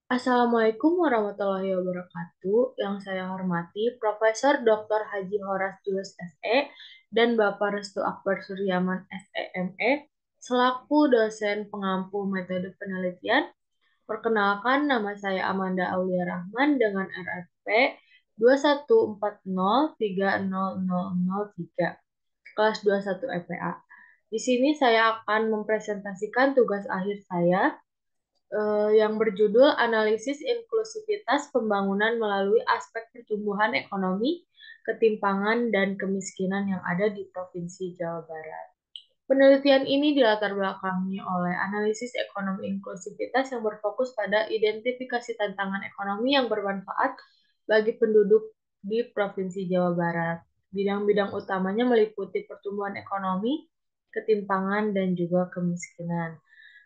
Assalamualaikum warahmatullahi wabarakatuh. Yang saya hormati Profesor Dr. Haji Horas Julius SE dan Bapak Restu Akbar Suryaman SEME selaku dosen pengampu metode penelitian. Perkenalkan, nama saya Amanda Aulia Rahman dengan RFP 2140300003 kelas 21 EPA. Di sini saya akan mempresentasikan tugas akhir saya yang berjudul Analisis Inklusivitas Pembangunan Melalui Aspek Pertumbuhan Ekonomi, Ketimpangan, dan Kemiskinan yang ada di Provinsi Jawa Barat. Penelitian ini dilatar belakangi oleh analisis ekonomi inklusivitas yang berfokus pada identifikasi tantangan ekonomi yang bermanfaat bagi penduduk di Provinsi Jawa Barat. Bidang-bidang utamanya meliputi pertumbuhan ekonomi, ketimpangan, dan juga kemiskinan.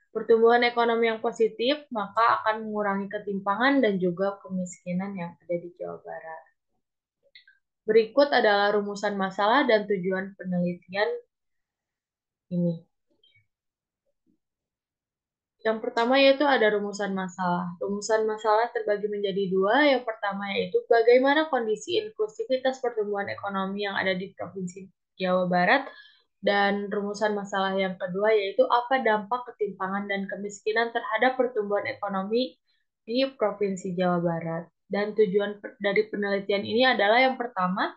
Pertumbuhan ekonomi yang positif maka akan mengurangi ketimpangan dan juga kemiskinan yang ada di Jawa Barat. Berikut adalah rumusan masalah dan tujuan penelitian ini. Yang pertama yaitu ada rumusan masalah. Rumusan masalah terbagi menjadi dua. Yang pertama yaitu bagaimana kondisi inklusivitas pertumbuhan ekonomi yang ada di Provinsi Jawa Barat. Dan rumusan masalah yang kedua yaitu apa dampak ketimpangan dan kemiskinan terhadap pertumbuhan ekonomi di Provinsi Jawa Barat. Dan tujuan dari penelitian ini adalah yang pertama,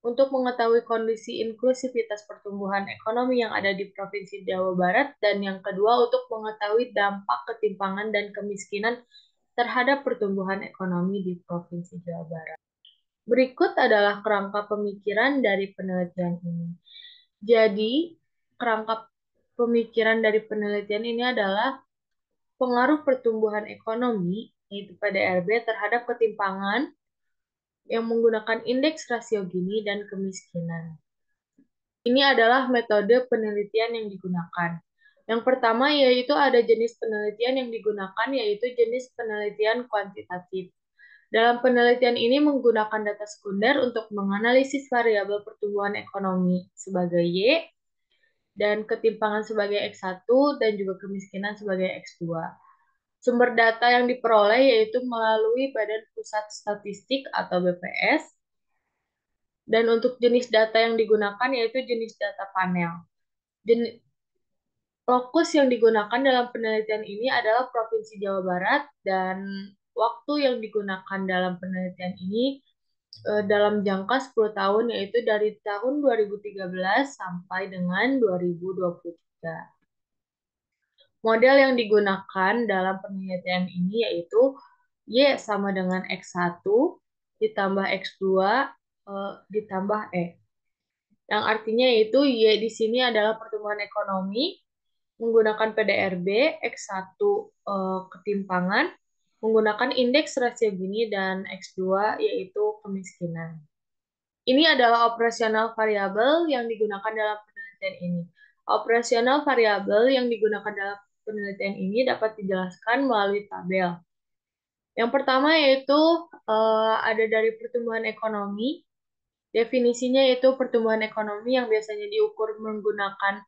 untuk mengetahui kondisi inklusivitas pertumbuhan ekonomi yang ada di Provinsi Jawa Barat, dan yang kedua untuk mengetahui dampak ketimpangan dan kemiskinan terhadap pertumbuhan ekonomi di Provinsi Jawa Barat. Berikut adalah kerangka pemikiran dari penelitian ini. Jadi, kerangka pemikiran dari penelitian ini adalah pengaruh pertumbuhan ekonomi, yaitu PDRB, terhadap ketimpangan yang menggunakan indeks rasio Gini dan kemiskinan. Ini adalah metode penelitian yang digunakan. Yang pertama yaitu ada jenis penelitian yang digunakan yaitu jenis penelitian kuantitatif. Dalam penelitian ini menggunakan data sekunder untuk menganalisis variabel pertumbuhan ekonomi sebagai Y dan ketimpangan sebagai X1 dan juga kemiskinan sebagai X2. Sumber data yang diperoleh yaitu melalui Badan Pusat Statistik atau BPS. Dan untuk jenis data yang digunakan yaitu jenis data panel. Fokus yang digunakan dalam penelitian ini adalah Provinsi Jawa Barat dan waktu yang digunakan dalam penelitian ini dalam jangka 10 tahun yaitu dari tahun 2013 sampai dengan 2023. Model yang digunakan dalam penelitian ini yaitu Y sama dengan X1 ditambah X2 ditambah E. Yang artinya yaitu Y di sini adalah pertumbuhan ekonomi menggunakan PDRB, X1 ketimpangan, menggunakan indeks rasio Gini, dan X2 yaitu kemiskinan. Ini adalah operasional variabel yang digunakan dalam penelitian ini. Operasional variabel yang digunakan dalam penelitian ini dapat dijelaskan melalui tabel. Yang pertama yaitu ada dari pertumbuhan ekonomi. Definisinya yaitu pertumbuhan ekonomi yang biasanya diukur menggunakan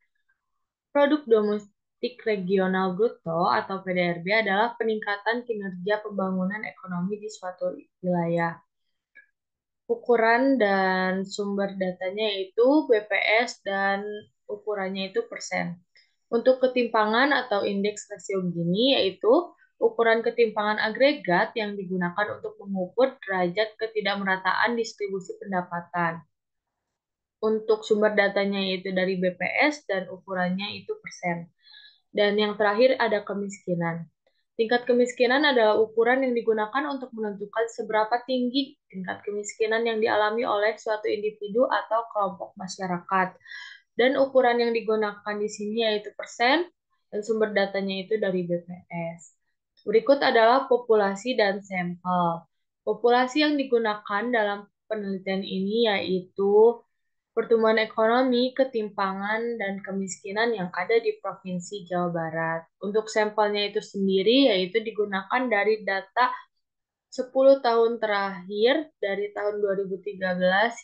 Produk Domestik Regional Bruto atau PDRB adalah peningkatan kinerja pembangunan ekonomi di suatu wilayah. Ukuran dan sumber datanya itu BPS dan ukurannya itu persen. Untuk ketimpangan atau indeks rasio Gini yaitu ukuran ketimpangan agregat yang digunakan untuk mengukur derajat ketidakmerataan distribusi pendapatan. Untuk sumber datanya yaitu dari BPS dan ukurannya itu persen. Dan yang terakhir ada kemiskinan. Tingkat kemiskinan adalah ukuran yang digunakan untuk menentukan seberapa tinggi tingkat kemiskinan yang dialami oleh suatu individu atau kelompok masyarakat. Dan ukuran yang digunakan di sini yaitu persen, dan sumber datanya itu dari BPS. Berikut adalah populasi dan sampel. Populasi yang digunakan dalam penelitian ini yaitu pertumbuhan ekonomi, ketimpangan, dan kemiskinan yang ada di Provinsi Jawa Barat. Untuk sampelnya itu sendiri yaitu digunakan dari data 10 tahun terakhir dari tahun 2013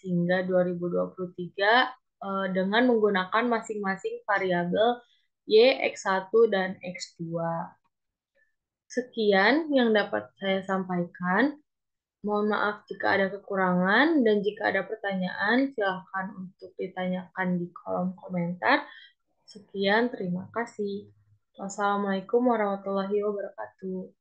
hingga 2023 dengan menggunakan masing-masing variabel Y, X1, dan X2. Sekian yang dapat saya sampaikan. Mohon maaf jika ada kekurangan dan jika ada pertanyaan, silakan untuk ditanyakan di kolom komentar. Sekian, terima kasih. Wassalamualaikum warahmatullahi wabarakatuh.